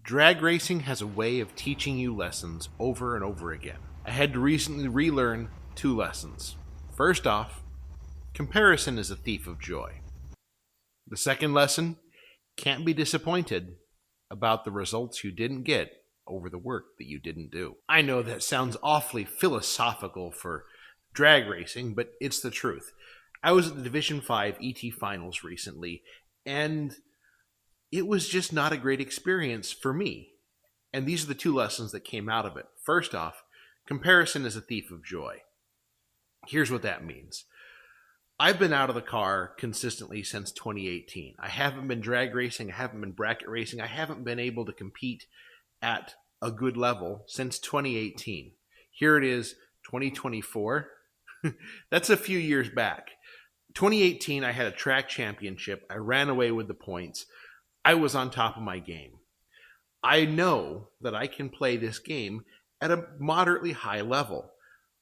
Drag racing has a way of teaching you lessons over and over again. I had to recently relearn 2 lessons. First off, comparison is a thief of joy. The second lesson, can't be disappointed about the results you didn't get over the work that you didn't do. I know that sounds awfully philosophical for drag racing, but it's the truth. I was at the Division 5 ET Finals recently, and it was just not a great experience for me. And these are the 2 lessons that came out of it. First off, comparison is a thief of joy. Here's what that means. I've been out of the car consistently since 2018. I haven't been drag racing. I haven't been bracket racing. I haven't been able to compete at a good level since 2018. Here it is, 2024. That's a few years back. 2018, I had a track championship. I ran away with the points. I was on top of my game. I know that I can play this game at a moderately high level.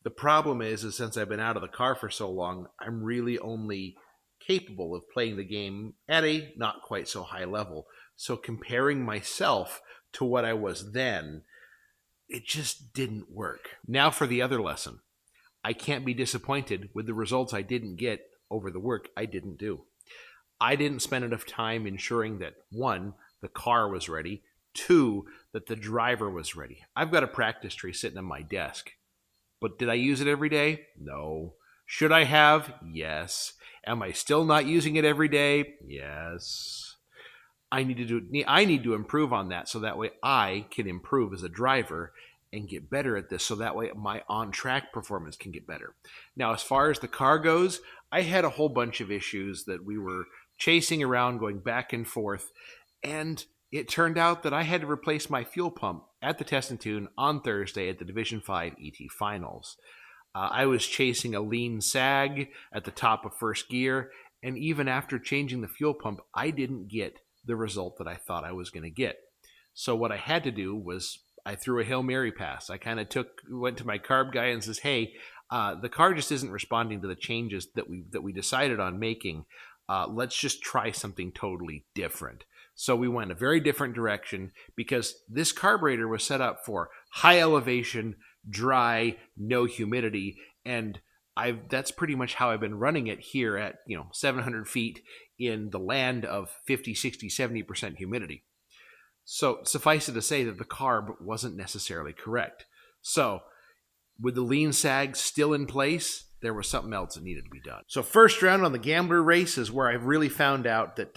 The problem is since I've been out of the car for so long, I'm really only capable of playing the game at a not quite so high level. So comparing myself to what I was then, it just didn't work. Now for the other lesson. I can't be disappointed with the results I didn't get over the work I didn't do. I didn't spend enough time ensuring that 1, the car was ready, 2, that the driver was ready. I've got a practice tree sitting on my desk. But did I use it every day? No. Should I have? Yes. Am I still not using it every day? Yes. I need to improve on that so that way I can improve as a driver and get better at this so that way my on-track performance can get better. Now, as far as the car goes, I had a whole bunch of issues that we were chasing around, going back and forth, and it turned out that I had to replace my fuel pump at the Test and Tune on Thursday at the Division 5 ET Finals. I was chasing a lean sag at the top of first gear, and even after changing the fuel pump, I didn't get the result that I thought I was going to get. So what I had to do was I threw a Hail Mary pass. I kind of went to my carb guy and says, hey, the car just isn't responding to the changes that we decided on making. Let's just try something totally different. So we went a very different direction because this carburetor was set up for high elevation, dry, no humidity, and that's pretty much how I've been running it here at 700 feet in the land of 50, 60, 70% humidity. So suffice it to say that the carb wasn't necessarily correct. So with the lean sag still in place, there was something else that needed to be done. So first round on the Gambler race is where I've really found out that,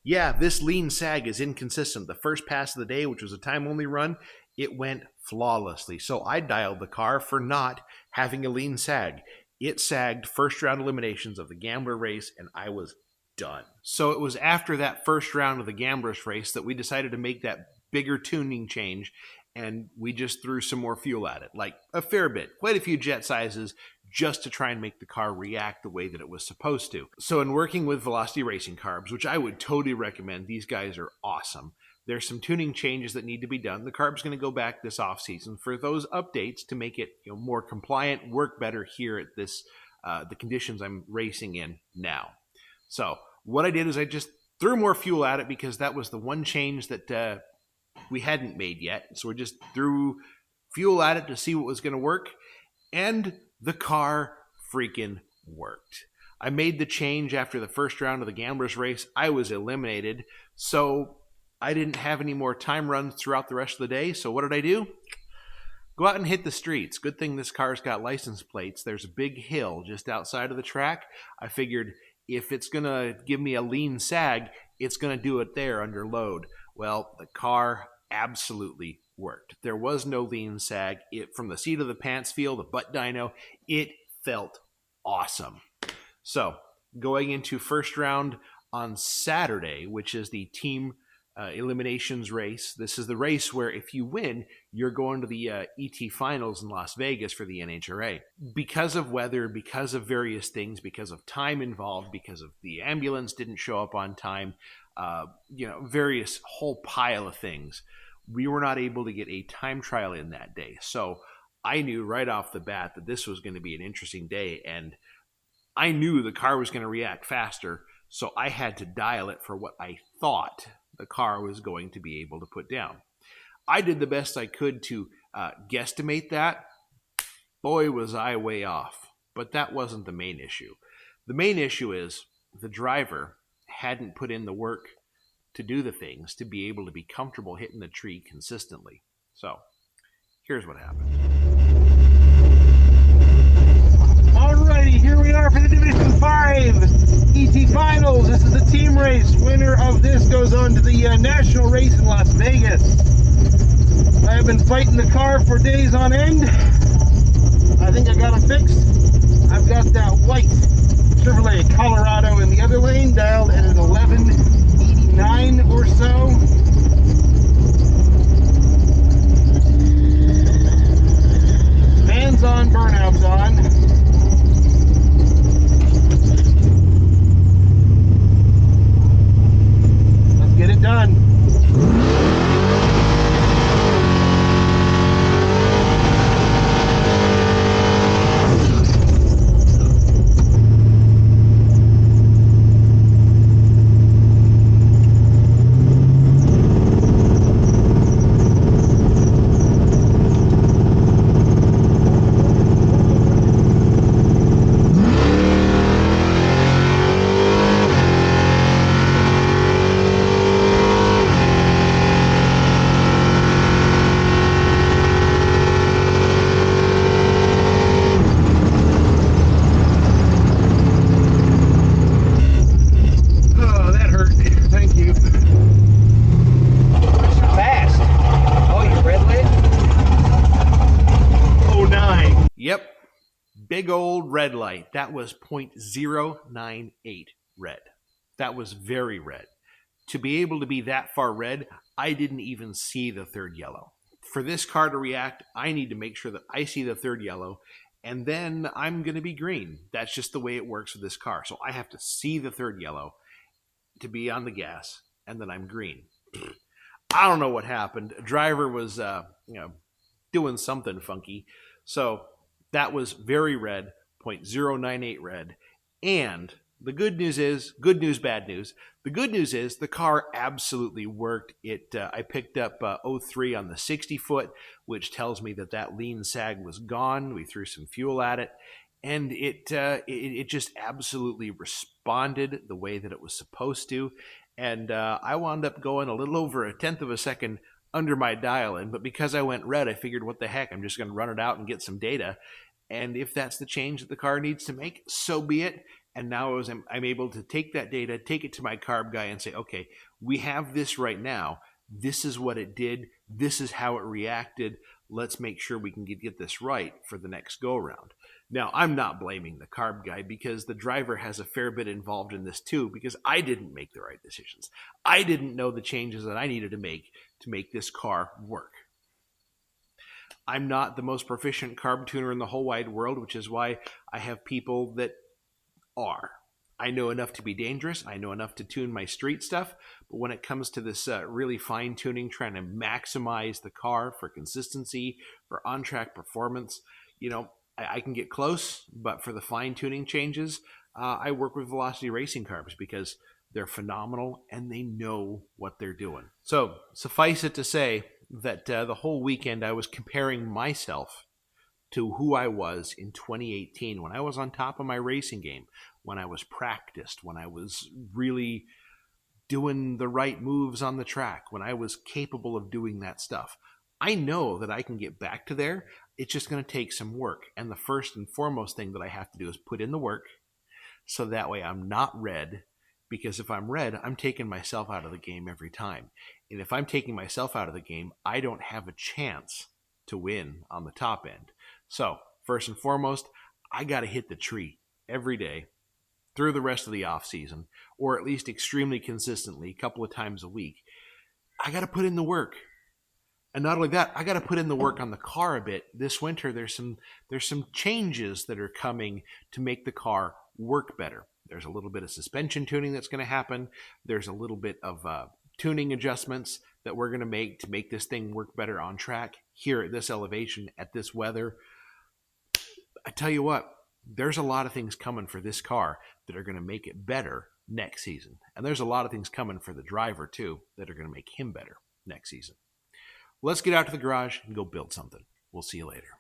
this lean sag is inconsistent. The first pass of the day, which was a time-only run, it went flawlessly. So I dialed the car for not having a lean sag. It sagged first round eliminations of the Gambler race, and I was done. So it was after that first round of the Gamblers race that we decided to make that bigger tuning change, and we just threw some more fuel at it, like a fair bit, quite a few jet sizes, just to try and make the car react the way that it was supposed to. So in working with Velocity Racing carbs, which I would totally recommend, these guys are awesome. There's some tuning changes that need to be done. The carb's going to go back this off season for those updates to make it more compliant, work better here at this the conditions I'm racing in now. So what I did is I just threw more fuel at it because that was the one change that we hadn't made yet. So we just threw fuel at it to see what was going to work, and the car freaking worked. I made the change after the first round of the Gamblers race. I was eliminated, so I didn't have any more time runs throughout the rest of the day. So what did I do? Go out and hit the streets. Good thing this car's got license plates. There's a big hill just outside of the track. I figured if it's going to give me a lean sag, it's going to do it there under load. Well, the car absolutely worked. There was no lean sag. From the seat of the pants feel, the butt dyno, it felt awesome. So going into first round on Saturday, which is the team eliminations race. This is the race where if you win, you're going to the ET Finals in Las Vegas for the NHRA. Because of weather, because of various things, because of time involved, because of the ambulance didn't show up on time, various whole pile of things, we were not able to get a time trial in that day. So I knew right off the bat that this was going to be an interesting day, and I knew the car was going to react faster, so I had to dial it for what I thought the car was going to be able to put down. I did the best I could to guesstimate that. Boy, was I way off. But that wasn't the main issue. The main issue is the driver hadn't put in the work to do the things to be able to be comfortable hitting the tree consistently. So, here's what happened. Alrighty, here we are for the Division 5 ET Finals. This is the team race. Winner of this goes on to the National Race in Las Vegas. I have been fighting the car for days on end. I think I got them fixed. I've got that white Chevrolet Colorado in the other lane, dialed at an 1189 or so. Fans on, burnouts on. Let's get it done. Yep, big old red light. That was 0.098 red. That was very red. To be able to be that far red, I didn't even see the third yellow. For this car to react, I need to make sure that I see the third yellow, and then I'm going to be green. That's just the way it works with this car. So I have to see the third yellow to be on the gas, and then I'm green. I don't know what happened. A driver was, doing something funky. So that was very red, 0.098 red. And the good news is, good news, bad news. The good news is the car absolutely worked. I picked up 03 on the 60 foot, which tells me that lean sag was gone. We threw some fuel at it, and it just absolutely responded the way that it was supposed to. And I wound up going a little over 1/10 of a second under my dial-in, but because I went red, I figured, what the heck, I'm just going to run it out and get some data. And if that's the change that the car needs to make, so be it. And now I'm able to take that data, take it to my carb guy and say, okay, we have this right now. This is what it did. This is how it reacted. Let's make sure we can get this right for the next go-around. Now, I'm not blaming the carb guy, because the driver has a fair bit involved in this too, because I didn't make the right decisions. I didn't know the changes that I needed to make this car work. I'm not the most proficient carb tuner in the whole wide world, which is why I have people that are. I know enough to be dangerous. I know enough to tune my street stuff. But when it comes to this really fine tuning, trying to maximize the car for consistency, for on-track performance, I can get close. But for the fine tuning changes, I work with Velocity Racing carbs, because they're phenomenal and they know what they're doing. So suffice it to say that the whole weekend I was comparing myself to who I was in 2018, when I was on top of my racing game, when I was practiced, when I was really doing the right moves on the track, when I was capable of doing that stuff. I know that I can get back to there. It's just going to take some work. And the first and foremost thing that I have to do is put in the work, so that way I'm not red. Because if I'm red, I'm taking myself out of the game every time. And if I'm taking myself out of the game, I don't have a chance to win on the top end. So, first and foremost, I got to hit the tree every day through the rest of the off season, or at least extremely consistently, a couple of times a week. I got to put in the work. And not only that, I got to put in the work on the car a bit. This winter, there's some changes that are coming to make the car work better. There's a little bit of suspension tuning that's going to happen. There's a little bit of tuning adjustments that we're going to make this thing work better on track here at this elevation, at this weather. I tell you what, there's a lot of things coming for this car that are going to make it better next season. And there's a lot of things coming for the driver too that are going to make him better next season. Let's get out to the garage and go build something. We'll see you later.